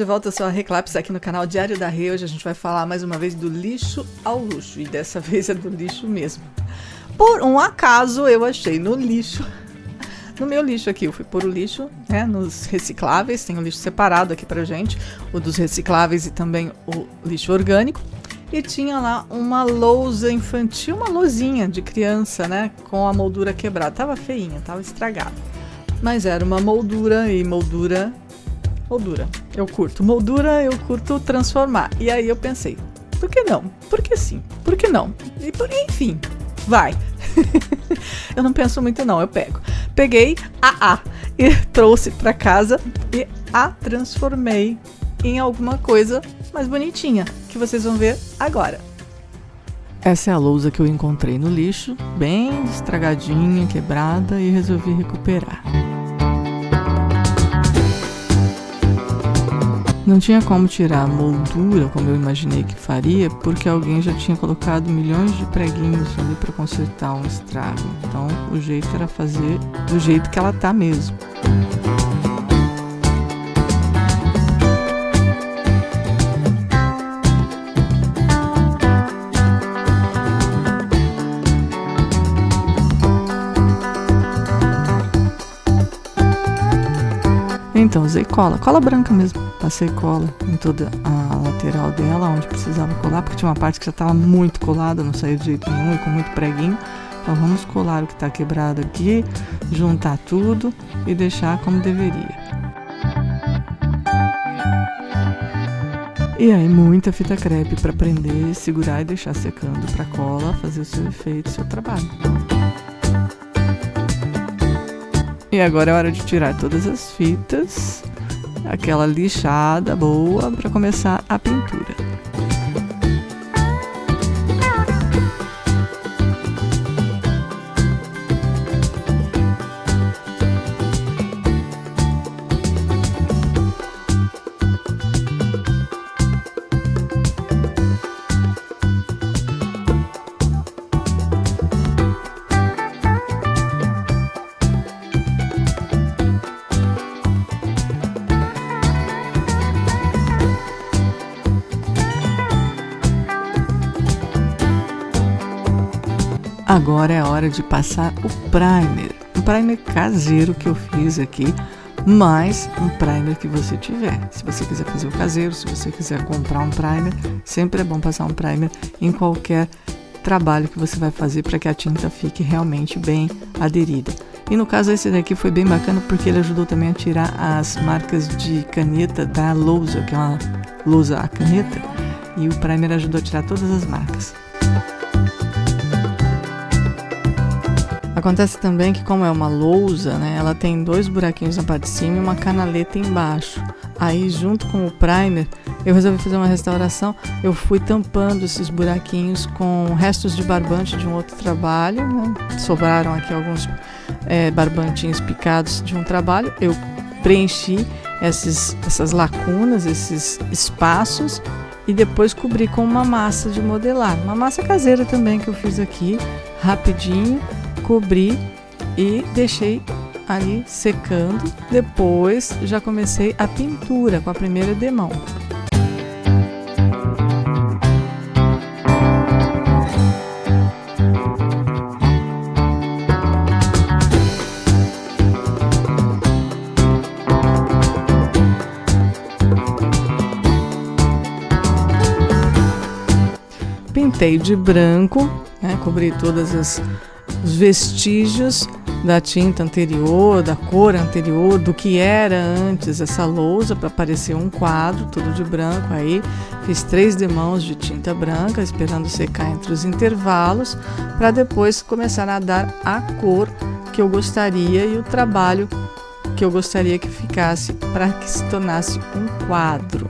volta, eu sou a Rê Claps aqui no canal Diário da Rê. Hoje a gente vai falar mais uma vez do lixo ao luxo, e dessa vez é do lixo mesmo. Por um acaso eu achei no lixo, no meu lixo aqui, eu fui pôr o lixo, né, nos recicláveis, tem o lixo separado aqui pra gente, o dos recicláveis e também o lixo orgânico. E tinha lá uma lousa infantil, uma lousinha de criança, né, com a moldura quebrada. Tava feinha, tava estragada. Mas era uma moldura, e moldura, eu curto. Moldura, eu curto transformar. E aí eu pensei, por que não? Por que sim? Por que não? Enfim, vai. Eu não penso muito não, eu peguei a e trouxe pra casa e a transformei em alguma coisa mais bonitinha, que vocês vão ver agora. Essa é a lousa que eu encontrei no lixo, bem estragadinha, quebrada, e resolvi recuperar. Não tinha como tirar a moldura como eu imaginei que faria, porque alguém já tinha colocado milhões de preguinhos ali para consertar um estrago. Então o jeito era fazer do jeito que ela tá mesmo. Então usei cola branca mesmo, passei cola em toda a lateral dela, onde precisava colar, porque tinha uma parte que já estava muito colada, não saía de jeito nenhum e com muito preguinho. Então vamos colar o que está quebrado aqui, juntar tudo e deixar como deveria. E aí muita fita crepe para prender, segurar e deixar secando para a cola fazer o seu efeito, o seu trabalho. E agora é hora de tirar todas as fitas, aquela lixada boa, para começar a pintura. Agora é a hora de passar o primer. Um primer caseiro que eu fiz aqui, mas um primer que você tiver. Se você quiser fazer o caseiro, se você quiser comprar um primer, sempre é bom passar um primer em qualquer trabalho que você vai fazer para que a tinta fique realmente bem aderida. E no caso esse daqui foi bem bacana porque ele ajudou também a tirar as marcas de caneta da lousa, que é uma lousa a caneta, e o primer ajudou a tirar todas as marcas. Acontece também que, como é uma lousa, né, ela tem 2 buraquinhos na parte de cima e uma canaleta embaixo. Aí, junto com o primer, eu resolvi fazer uma restauração. Eu fui tampando esses buraquinhos com restos de barbante de um outro trabalho, né? Sobraram aqui alguns barbantinhos picados de um trabalho. Eu preenchi essas lacunas, esses espaços, e depois cobri com uma massa de modelar. Uma massa caseira também que eu fiz aqui, rapidinho. Cobri e deixei ali secando. Depois já comecei a pintura com a primeira demão. Pintei de branco, né, cobri todas os vestígios da tinta anterior, da cor anterior, do que era antes essa lousa, para parecer um quadro, tudo de branco. Aí fiz 3 demãos de tinta branca, esperando secar entre os intervalos, para depois começar a dar a cor que eu gostaria e o trabalho que eu gostaria que ficasse, para que se tornasse um quadro.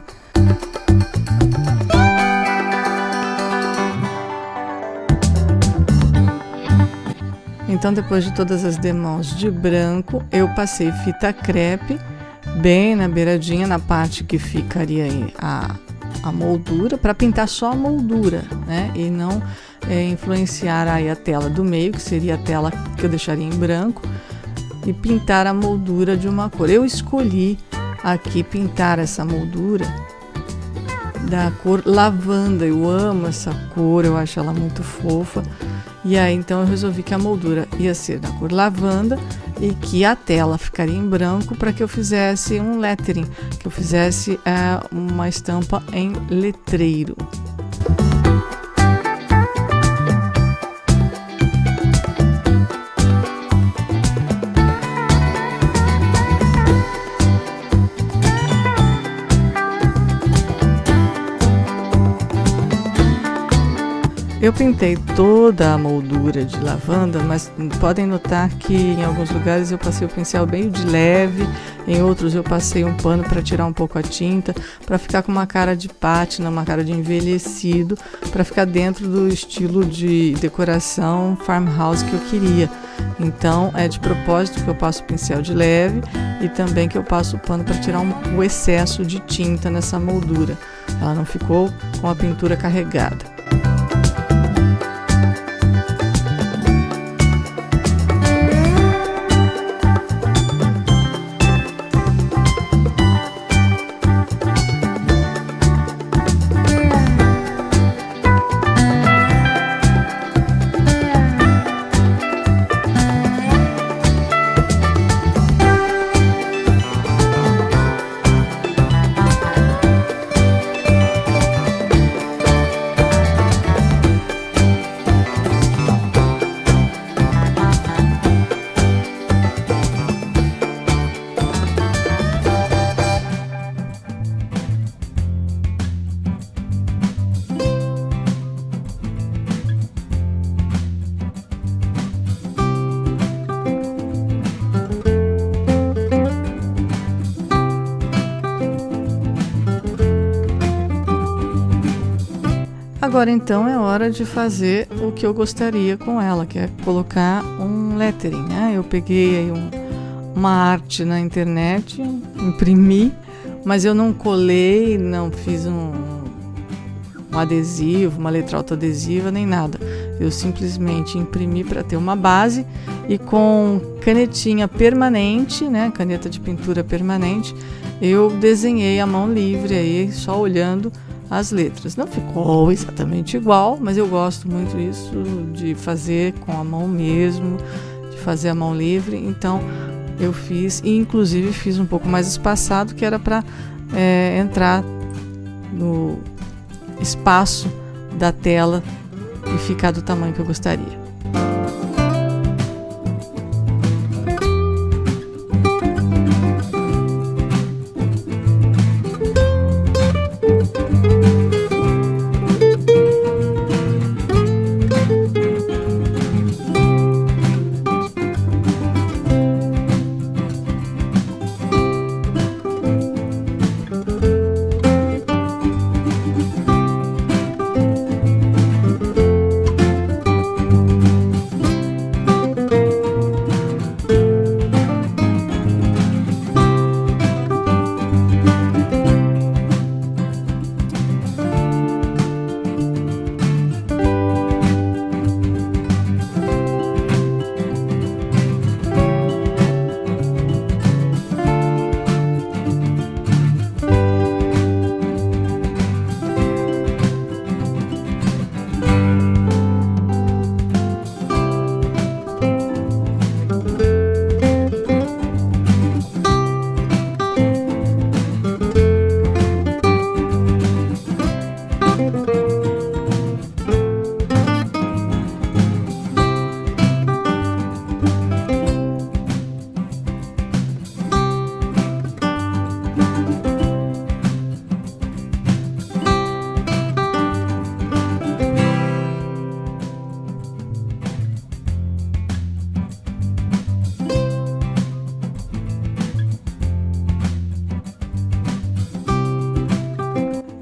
Então, depois de todas as demãos de branco, eu passei fita crepe bem na beiradinha, na parte que ficaria aí a moldura, para pintar só a moldura, né? E não influenciar aí a tela do meio, que seria a tela que eu deixaria em branco, e pintar a moldura de uma cor. Eu escolhi aqui pintar essa moldura da cor lavanda. Eu amo essa cor, eu acho ela muito fofa. E aí então eu resolvi que a moldura ia ser da cor lavanda e que a tela ficaria em branco para que eu fizesse um lettering, que eu fizesse uma estampa em letreiro. Eu pintei toda a moldura de lavanda, mas podem notar que em alguns lugares eu passei o pincel bem de leve, em outros eu passei um pano para tirar um pouco a tinta, para ficar com uma cara de pátina, uma cara de envelhecido, para ficar dentro do estilo de decoração farmhouse que eu queria. Então é de propósito que eu passo o pincel de leve e também que eu passo o pano para tirar o excesso de tinta nessa moldura. Ela não ficou com a pintura carregada. Agora então é hora de fazer o que eu gostaria com ela, que é colocar um lettering, né? Eu peguei aí uma arte na internet, imprimi, mas eu não colei, não fiz um adesivo, uma letra autoadesiva, nem nada. Eu simplesmente imprimi para ter uma base e com canetinha permanente, né? Caneta de pintura permanente, eu desenhei à mão livre aí, só olhando as letras. Não ficou exatamente igual, mas eu gosto muito disso, de fazer com a mão mesmo, de fazer a mão livre. Então eu fiz, e inclusive fiz um pouco mais espaçado, que era para entrar no espaço da tela e ficar do tamanho que eu gostaria.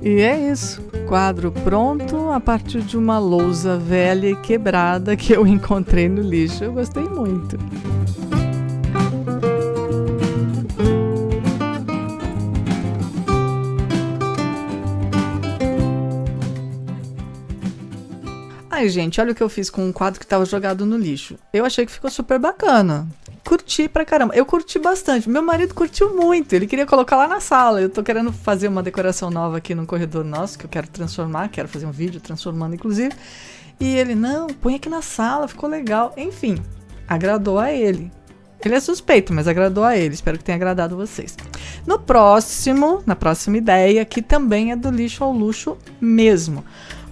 E é isso, quadro pronto a partir de uma lousa velha e quebrada que eu encontrei no lixo. Eu gostei muito. Ai, gente, olha o que eu fiz com um quadro que tava jogado no lixo. Eu achei que ficou super bacana. Curti pra caramba. Eu curti bastante. Meu marido curtiu muito. Ele queria colocar lá na sala. Eu tô querendo fazer uma decoração nova aqui no corredor nosso, que eu quero transformar. Quero fazer um vídeo transformando, inclusive. E ele, não, põe aqui na sala, ficou legal. Enfim, agradou a ele. Ele é suspeito, mas agradou a ele. Espero que tenha agradado vocês. Na próxima ideia, que também é do lixo ao luxo mesmo.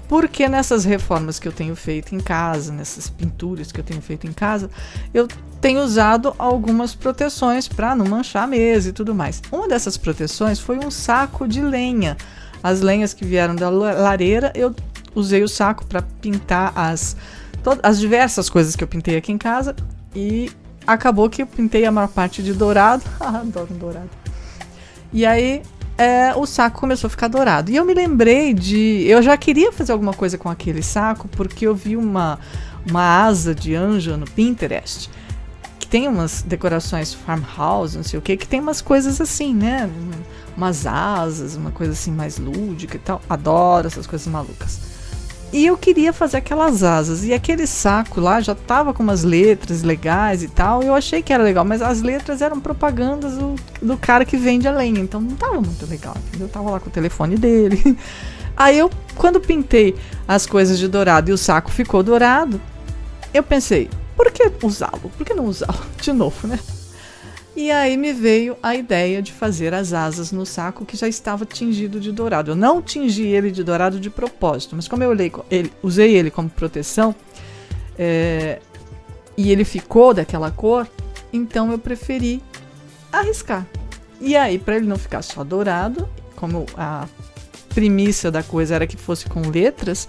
Porque nessas reformas que eu tenho feito em casa, nessas pinturas que eu tenho feito em casa, eu tenho usado algumas proteções para não manchar a mesa e tudo mais. Uma dessas proteções foi um saco de lenha. As lenhas que vieram da lareira, eu usei o saco para pintar as diversas coisas que eu pintei aqui em casa e acabou que eu pintei a maior parte de dourado. Adoro dourado. E aí o saco começou a ficar dourado. E eu me lembrei eu já queria fazer alguma coisa com aquele saco porque eu vi uma asa de anjo no Pinterest que tem umas decorações farmhouse, não sei o que tem umas coisas assim, né? Umas asas, uma coisa assim mais lúdica e tal. Adoro essas coisas malucas. E eu queria fazer aquelas asas. E aquele saco lá já tava com umas letras legais e tal. E eu achei que era legal. Mas as letras eram propagandas do cara que vende a lenha. Então não tava muito legal. Eu tava lá com o telefone dele. Aí eu, quando pintei as coisas de dourado e o saco ficou dourado, eu pensei, por que usá-lo? Por que não usá-lo de novo, né? E aí me veio a ideia de fazer as asas no saco que já estava tingido de dourado. Eu não tingi ele de dourado de propósito, mas como eu usei ele como proteção e ele ficou daquela cor, então eu preferi arriscar. E aí, para ele não ficar só dourado, como a premissa da coisa era que fosse com letras,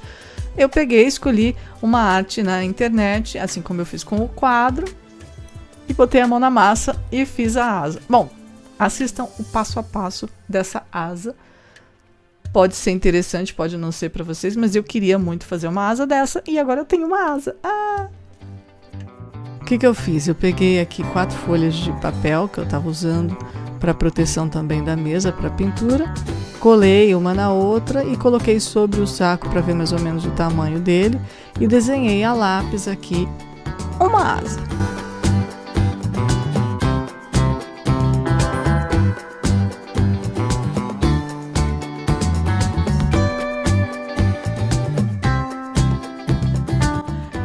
eu escolhi uma arte na internet, assim como eu fiz com o quadro, e botei a mão na massa e fiz a asa. Bom, assistam o passo a passo dessa asa. Pode ser interessante, pode não ser para vocês, mas eu queria muito fazer uma asa dessa e agora eu tenho uma asa. O que eu fiz? Eu peguei aqui 4 folhas de papel que eu estava usando para proteção também da mesa, para pintura. Colei uma na outra e coloquei sobre o saco para ver mais ou menos o tamanho dele e desenhei a lápis aqui uma asa.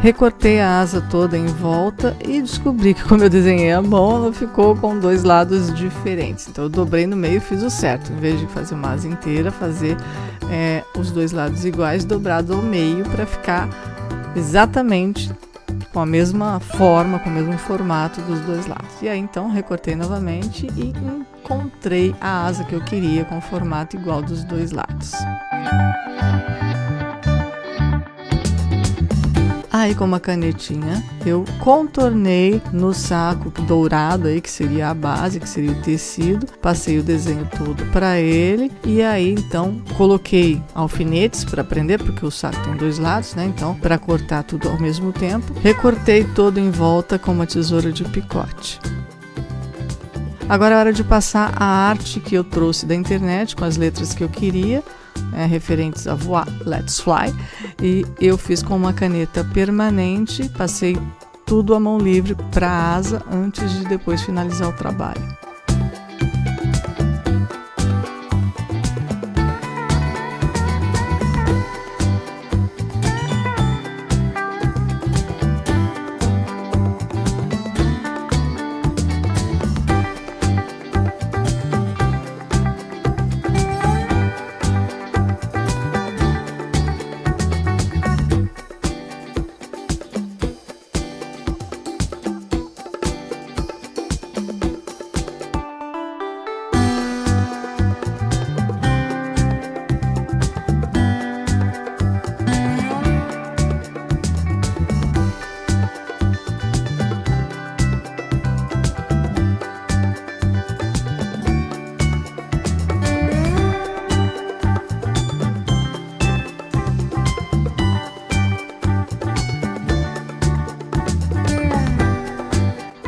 Recortei a asa toda em volta e descobri que, como eu desenhei a mão, ela ficou com 2 lados diferentes. Então eu dobrei no meio e fiz o certo. Em vez de fazer uma asa inteira, fazer os 2 lados iguais, dobrados ao meio, para ficar exatamente com a mesma forma, com o mesmo formato dos 2 lados. E aí então recortei novamente e encontrei a asa que eu queria com o formato igual dos 2 lados. Aí com uma canetinha eu contornei no saco dourado aí, que seria a base, que seria o tecido, passei o desenho todo para ele e aí então coloquei alfinetes para prender, porque o saco tem 2 lados, né? Então para cortar tudo ao mesmo tempo, recortei todo em volta com uma tesoura de picote. Agora é hora de passar a arte que eu trouxe da internet com as letras que eu queria. Referentes a voar, Let's Fly, e eu fiz com uma caneta permanente, passei tudo à mão livre para a asa antes de depois finalizar o trabalho.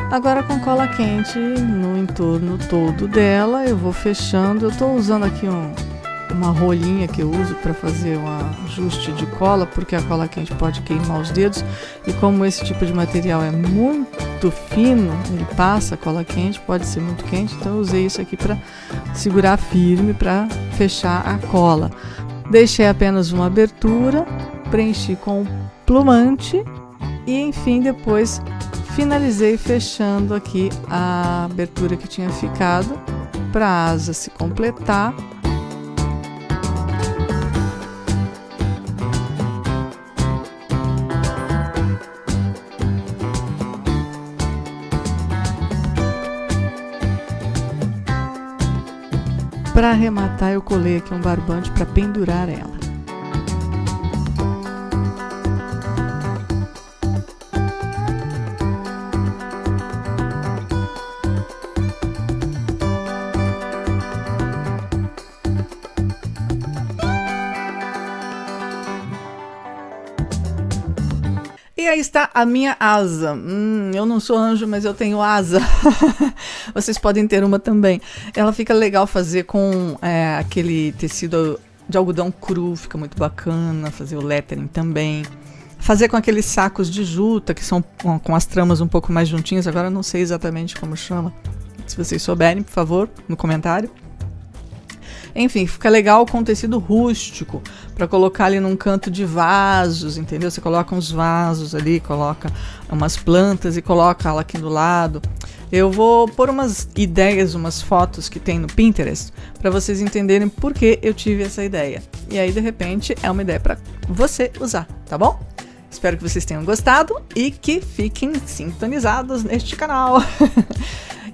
Agora com cola quente no entorno todo dela, eu vou fechando. Eu estou usando aqui um uma rolinha que eu uso para fazer um ajuste de cola, porque a cola quente pode queimar os dedos, e como esse tipo de material é muito fino, ele passa a cola quente, pode ser muito quente, então eu usei isso aqui para segurar firme, para fechar a cola. Deixei apenas uma abertura, preenchi com plumante e enfim depois finalizei fechando aqui a abertura que tinha ficado para a asa se completar. Para arrematar, eu colei aqui um barbante para pendurar ela. E aí está a minha asa. Eu não sou anjo, mas eu tenho asa. Vocês podem ter uma também. Ela fica legal fazer com aquele tecido de algodão cru, fica muito bacana. Fazer o lettering também. Fazer com aqueles sacos de juta, que são com as tramas um pouco mais juntinhas. Agora eu não sei exatamente como chama. Se vocês souberem, por favor, no comentário. Enfim, fica legal com tecido rústico, para colocar ali num canto de vasos, entendeu? Você coloca uns vasos ali, coloca umas plantas e coloca ela aqui do lado. Eu vou pôr umas ideias, umas fotos que tem no Pinterest, para vocês entenderem por que eu tive essa ideia. E aí, de repente, é uma ideia para você usar, tá bom? Espero que vocês tenham gostado e que fiquem sintonizados neste canal.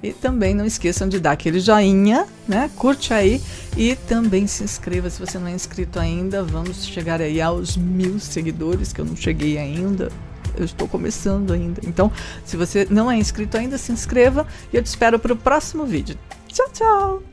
E também não esqueçam de dar aquele joinha, né? Curte aí e também se inscreva se você não é inscrito ainda. Vamos chegar aí aos 1000 seguidores, que eu não cheguei ainda. Eu estou começando ainda. Então, se você não é inscrito ainda, se inscreva e eu te espero para o próximo vídeo. Tchau, tchau!